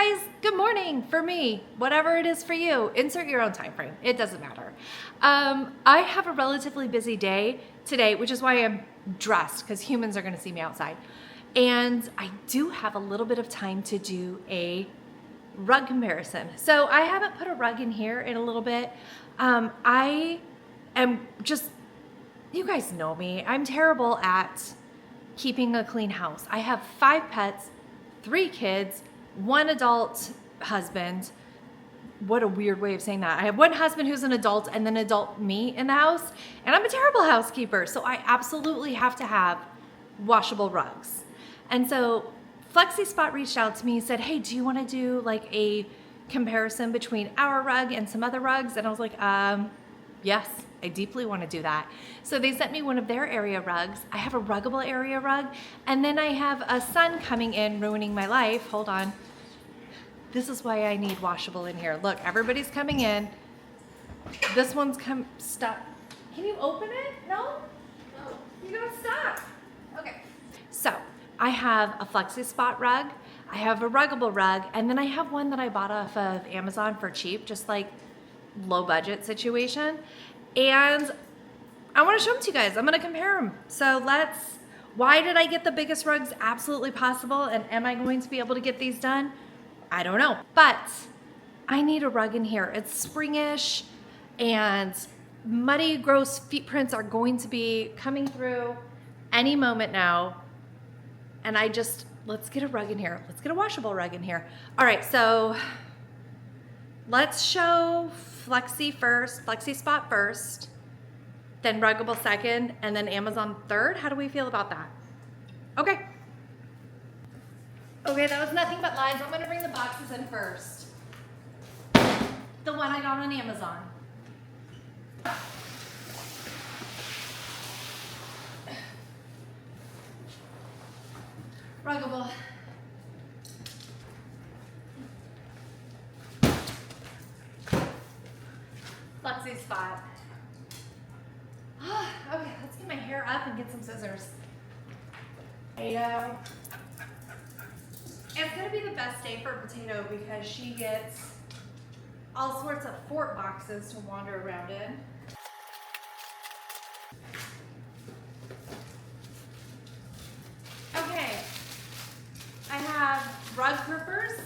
guys, good morning for me, whatever it is for you. Insert your own time frame, it doesn't matter. I have a relatively busy day today, which is why I'm dressed, because humans are gonna see me outside. And I do have a little bit of time to do a rug comparison. So I haven't put a rug in here in a little bit. I am just, you guys know me, I'm terrible at keeping a clean house. I have 5 pets, 3 kids, 1 adult husband. What a weird way of saying that. I have 1 husband who's an adult and then adult me in the house, and I'm a terrible housekeeper. So I absolutely have to have washable rugs. And so FlexiSpot reached out to me and said, hey, do you want to do like a comparison between our rug and some other rugs? And I was like, yes, I deeply want to do that. So they sent me one of their area rugs. I have a Ruggable area rug, and then I have a son coming in ruining my life. Hold on. This is why I need washable in here. Look, everybody's coming in. This one's stuck. Can you open it? No? No. You got stuck. Okay. So I have a FlexiSpot rug. I have a Ruggable rug, and then I have one that I bought off of Amazon for cheap, just like low budget situation. And I want to show them to you guys. I'm going to compare them. So why did I get the biggest rugs absolutely possible? And am I going to be able to get these done? I don't know, but I need a rug in here. It's springish, and muddy, gross feet prints are going to be coming through any moment now. And let's get a rug in here. Let's get a washable rug in here. All right, so let's show FlexiSpot first, then Ruggable second, and then Amazon third. How do we feel about that? Okay. Okay, that was nothing but lies. I'm gonna bring the boxes in first. The one I got on Amazon. Ruggable. FlexiSpot. Okay, let's get my hair up and get some scissors. Potato. It's gonna be the best day for Potato because she gets all sorts of fort boxes to wander around in. Okay, I have rug grippers.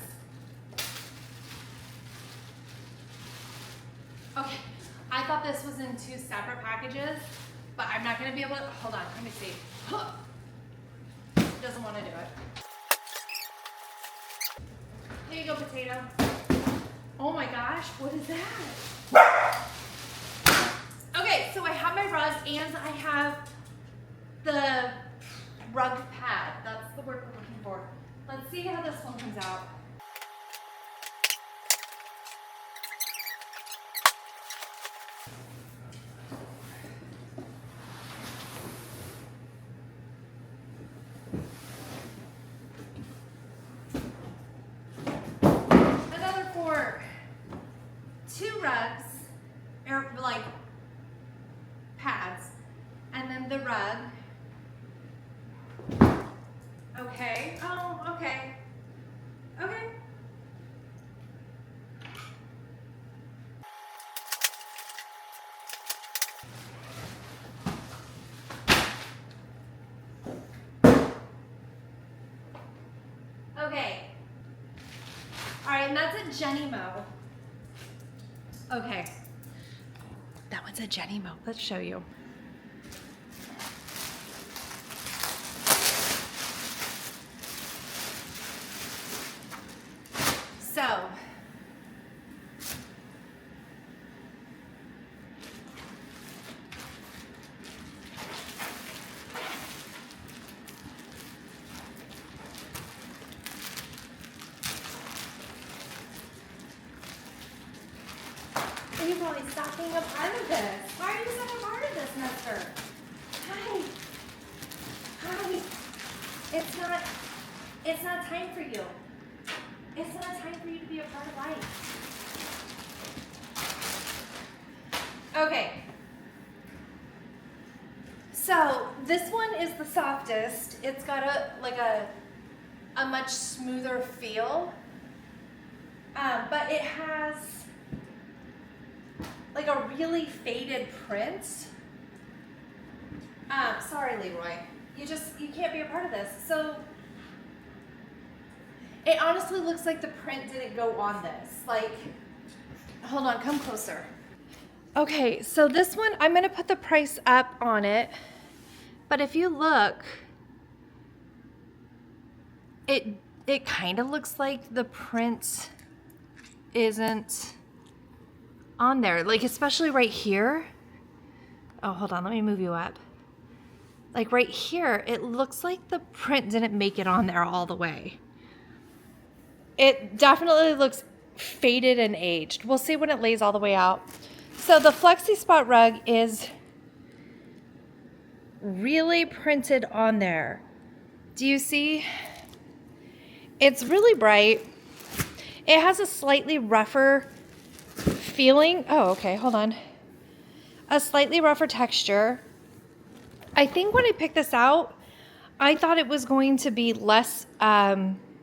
Okay, I thought this was in 2 separate packages, but I'm not gonna be able to, hold on, let me see. Doesn't wanna do it. Here you go, Potato. Oh my gosh, what is that? Okay, so I have my rug and I have the rug pad. That's the word we're looking for. Let's see how this one comes out. Rugs, or like pads, and then the rug. Okay. Oh, okay. Okay. Okay. All right, and that's a Jenny Mo. Okay, that one's a Jenny Mo. Let's show you. So, you probably stop being a part of this. Why are you such a part of this, Mister? Hi. Hi. It's not time for you. It's not time for you to be a part of life. Okay. So this one is the softest. It's got a much smoother feel. But it has like a really faded print. Sorry, Leroy. You can't be a part of this. So it honestly looks like the print didn't go on this. Like, hold on, come closer. Okay, so this one, I'm gonna put the price up on it. But if you look, it kind of looks like the print isn't on there. Like, especially right here. Oh, hold on, let me move you up. Like right here, it looks like the print didn't make it on there all the way. It definitely looks faded and aged. We'll see when it lays all the way out. So the FlexiSpot rug is really printed on there. Do you see? It's really bright. It has a slightly rougher feeling. Oh, okay, hold on. A slightly rougher texture. I think when I picked this out, I thought it was going to be less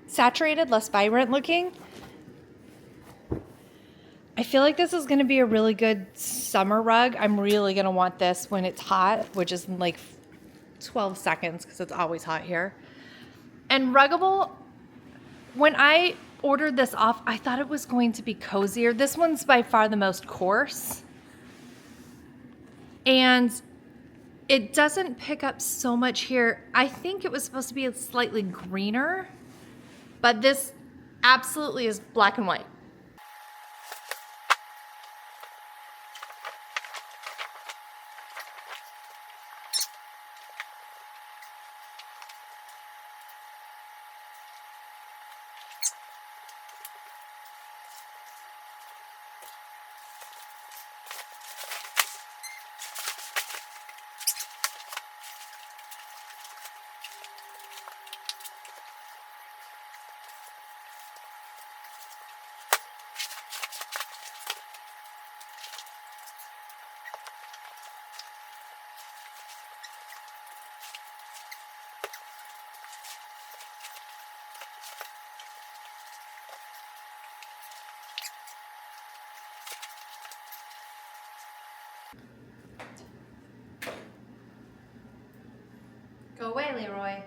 saturated, less vibrant looking. I feel like this is going to be a really good summer rug. I'm really going to want this when it's hot, which is in like 12 seconds because it's always hot here. And Ruggable, when I ordered this off, I thought it was going to be cozier. This one's by far the most coarse. And it doesn't pick up so much here. I think it was supposed to be slightly greener, but this absolutely is black and white. Go away, Leroy.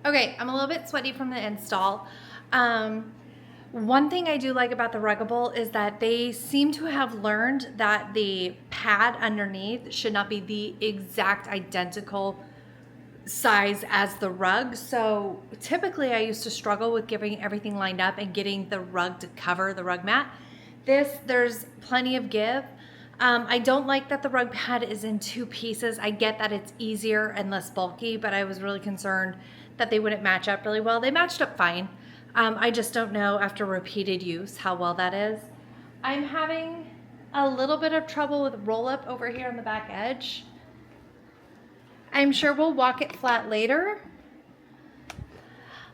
Okay, I'm a little bit sweaty from the install. One thing I do like about the Ruggable is that they seem to have learned that the pad underneath should not be the exact identical size as the rug. So typically I used to struggle with getting everything lined up and getting the rug to cover the rug mat. There's plenty of give. I don't like that the rug pad is in two pieces. I get that it's easier and less bulky, but I was really concerned that they wouldn't match up really well. They matched up fine. I just don't know after repeated use how well that is. I'm having a little bit of trouble with roll up over here on the back edge. I'm sure we'll walk it flat later.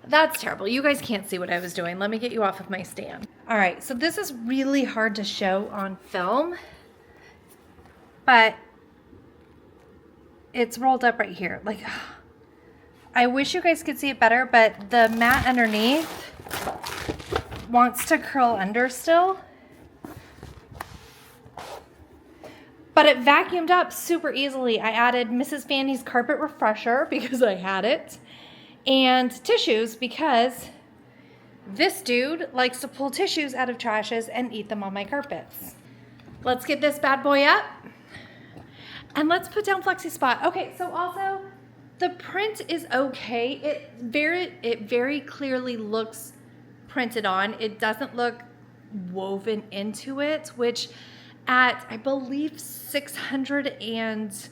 That's terrible. You guys can't see what I was doing. Let me get you off of my stand. All right, so this is really hard to show on film, but it's rolled up right here. Like, I wish you guys could see it better, but the mat underneath wants to curl under still. But it vacuumed up super easily. I added Mrs. Fanny's carpet refresher because I had it, and tissues because this dude likes to pull tissues out of trashes and eat them on my carpets. Let's get this bad boy up and let's put down FlexiSpot. Okay, so also the print is okay. It very clearly looks printed on. It doesn't look woven into it, which at I believe $650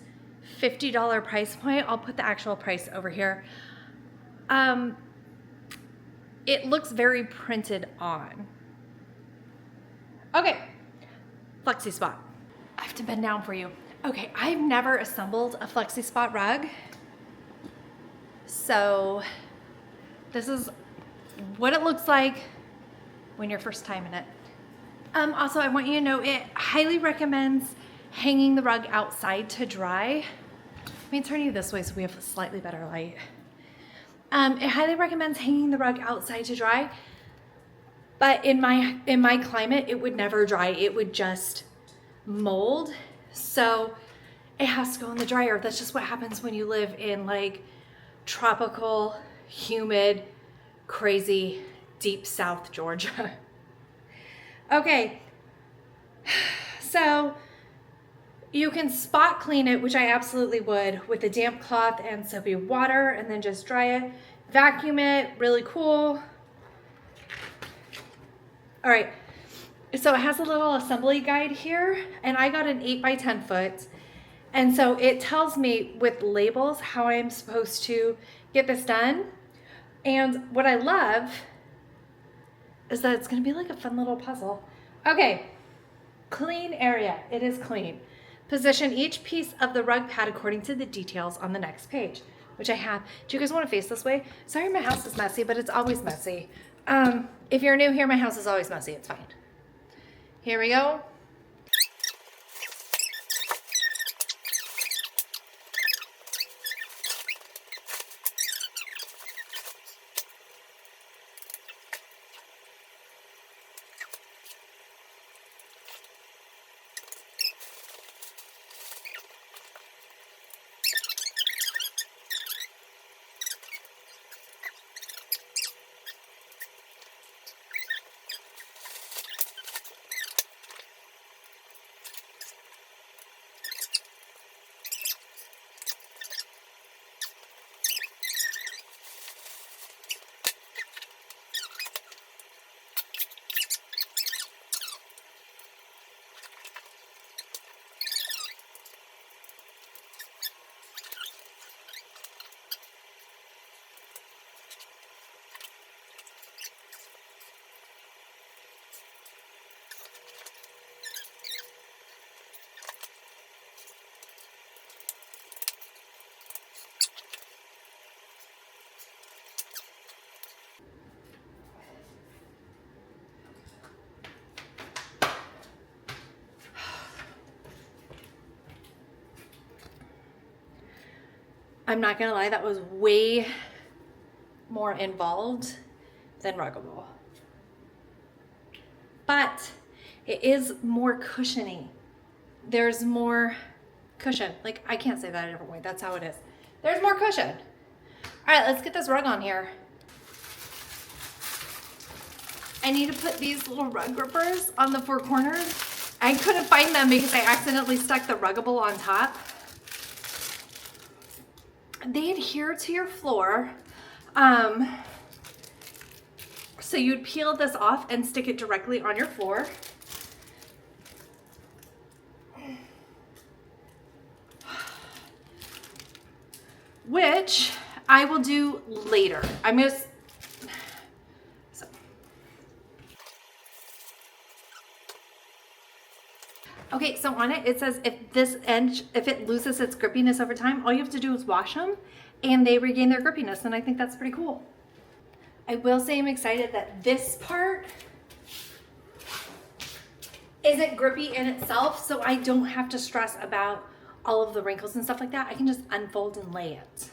$50 price point. I'll put the actual price over here. It looks very printed on. Okay, FlexiSpot. I have to bend down for you. Okay, I've never assembled a FlexiSpot rug. So this is what it looks like when you're first time in it. Also, I want you to know it highly recommends hanging the rug outside to dry. Let me turn you this way so we have a slightly better light. It highly recommends hanging the rug outside to dry, but in my climate, it would never dry. It would just mold. So it has to go in the dryer. That's just what happens when you live in like tropical, humid, crazy, deep South Georgia. Okay, so you can spot clean it, which I absolutely would, with a damp cloth and soapy water, and then just dry it. Vacuum it, really cool. All right, so it has a little assembly guide here, and I got an 8 by 10 foot. And so it tells me with labels how I'm supposed to get this done. And what I love is that it's gonna be like a fun little puzzle. Okay, clean area, it is clean. Position each piece of the rug pad according to the details on the next page, which I have. Do you guys want to face this way? Sorry, my house is messy, but it's always messy. If you're new here, my house is always messy. It's fine. Here we go. I'm not gonna lie, that was way more involved than Ruggable. But it is more cushiony. There's more cushion. Like, I can't say that a different way. That's how it is. There's more cushion. All right, let's get this rug on here. I need to put these little rug grippers on the 4 corners. I couldn't find them because I accidentally stuck the Ruggable on top. They adhere to your floor. So you'd peel this off and stick it directly on your floor. Which I will do later. I'm gonna, so. Okay, so on it, it says if this edge, if it loses its grippiness over time, all you have to do is wash them and they regain their grippiness, and I think that's pretty cool. I will say I'm excited that this part isn't grippy in itself, so I don't have to stress about all of the wrinkles and stuff like that. I can just unfold and lay it.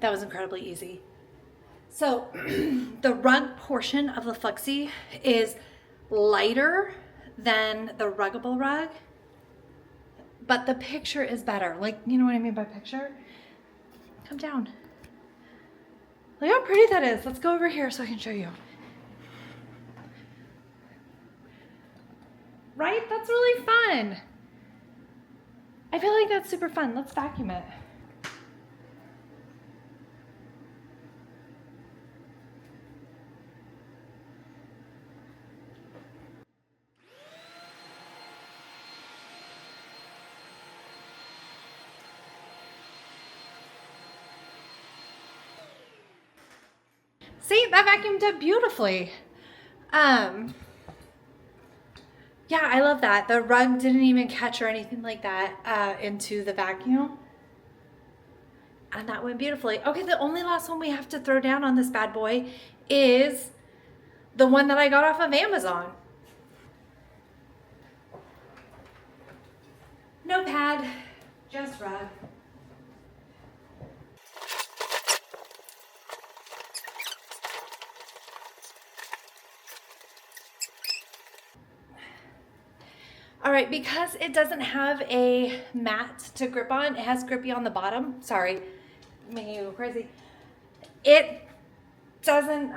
That was incredibly easy. So the rug portion of the Flexi is lighter than the Ruggable rug, but the picture is better. Like, you know what I mean by picture? Come down. Look how pretty that is. Let's go over here so I can show you. Right? That's really fun. I feel like that's super fun. Let's vacuum it. See, that vacuumed up beautifully. Yeah, I love that. The rug didn't even catch or anything like that into the vacuum. And that went beautifully. Okay, the only last one we have to throw down on this bad boy is the one that I got off of Amazon. No pad, just rug. All right, because it doesn't have a mat to grip on, it has grippy on the bottom. Sorry, making you go crazy. It doesn't,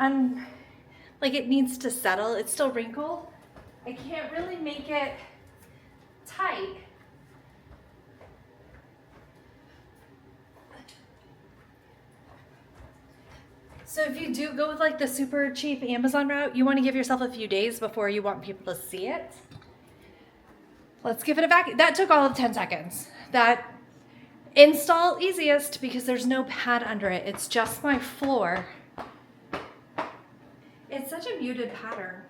like it needs to settle. It's still wrinkled. I can't really make it tight. So if you do go with like the super cheap Amazon route, you want to give yourself a few days before you want people to see it. Let's give it a vacuum. That took all of 10 seconds. That install easiest because there's no pad under it. It's just my floor. It's such a muted pattern.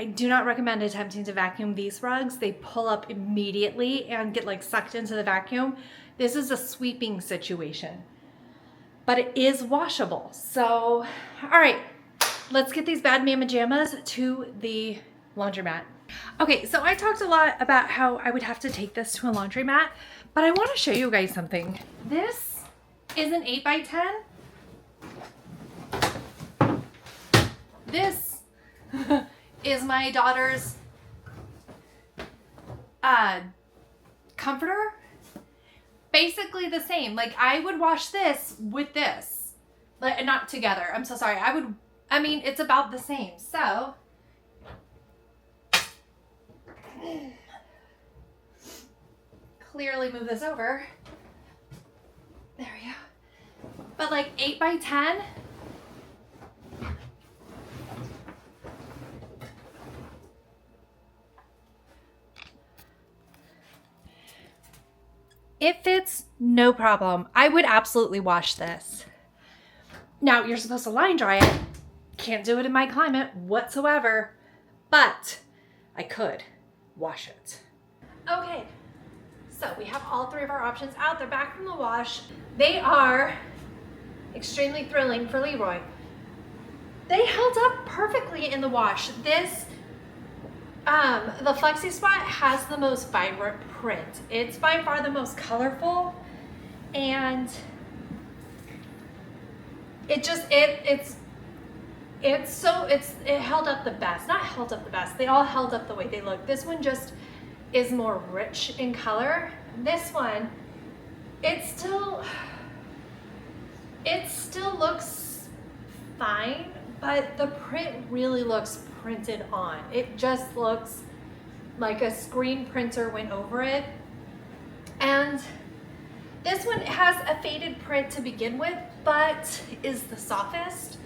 I do not recommend attempting to vacuum these rugs. They pull up immediately and get like sucked into the vacuum. This is a sweeping situation, but it is washable. So, all right, let's get these bad mama jammas to the laundromat. Okay, so I talked a lot about how I would have to take this to a laundromat, but I want to show you guys something. This is an 8x10. This is my daughter's comforter. Basically the same. Like I would wash this with this, like not together. I'm so sorry. I mean, it's about the same. So clearly move this over. There we go. But like 8x10. It fits, no problem. I would absolutely wash this. Now, you're supposed to line dry it. Can't do it in my climate whatsoever, but I could wash it. Okay, so we have all three of our options out. They're back from the wash. They are extremely thrilling for Leroy. They held up perfectly in the wash. This the FlexiSpot has the most vibrant print. It's by far the most colorful, and it held up the best. Not held up the best. They all held up the way they look. This one just is more rich in color. This one, it still looks fine, but the print really looks printed on. It just looks like a screen printer went over it. And this one has a faded print to begin with, but is the softest.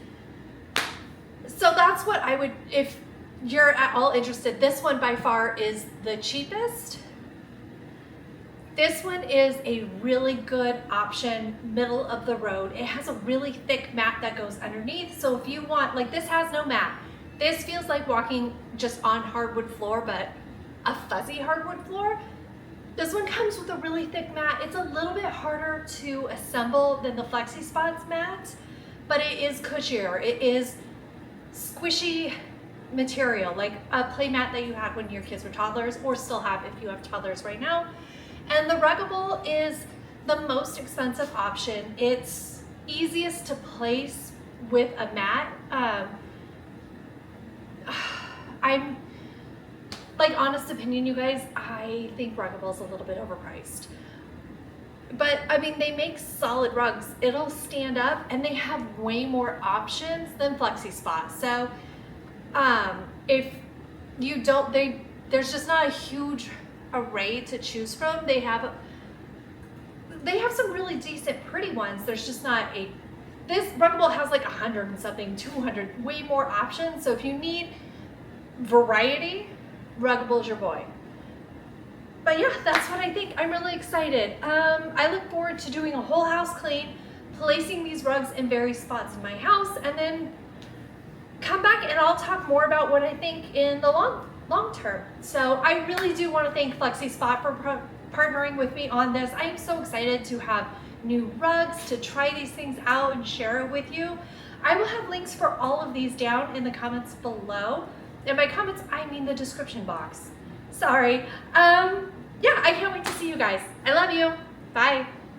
So that's what I would, if you're at all interested, this one by far is the cheapest. This one is a really good option, middle of the road. It has a really thick mat that goes underneath. So if you want, like this has no mat. This feels like walking just on hardwood floor, but a fuzzy hardwood floor. This one comes with a really thick mat. It's a little bit harder to assemble than the FlexiSpot's mat, but it is cushier. It is squishy material, like a play mat that you had when your kids were toddlers, or still have if you have toddlers right now. And the Ruggable is the most expensive option. It's easiest to place with a mat. I'm like, honest opinion, you guys, I think Ruggable is a little bit overpriced. But I mean, they make solid rugs. It'll stand up, and they have way more options than FlexiSpot. So if you don't, there's just not a huge array to choose from. They have some really decent, pretty ones. There's just not this Ruggable has like 100 and something, 200, way more options. So if you need variety, Ruggable's your boy. But yeah, that's what I think. I'm really excited. I look forward to doing a whole house clean, placing these rugs in various spots in my house, and then come back and I'll talk more about what I think in the long term. So I really do want to thank FlexiSpot for partnering with me on this. I am so excited to have new rugs, to try these things out and share it with you. I will have links for all of these down in the comments below. And by comments, I mean the description box. Sorry. Yeah, I can't wait to see you guys. I love you. Bye.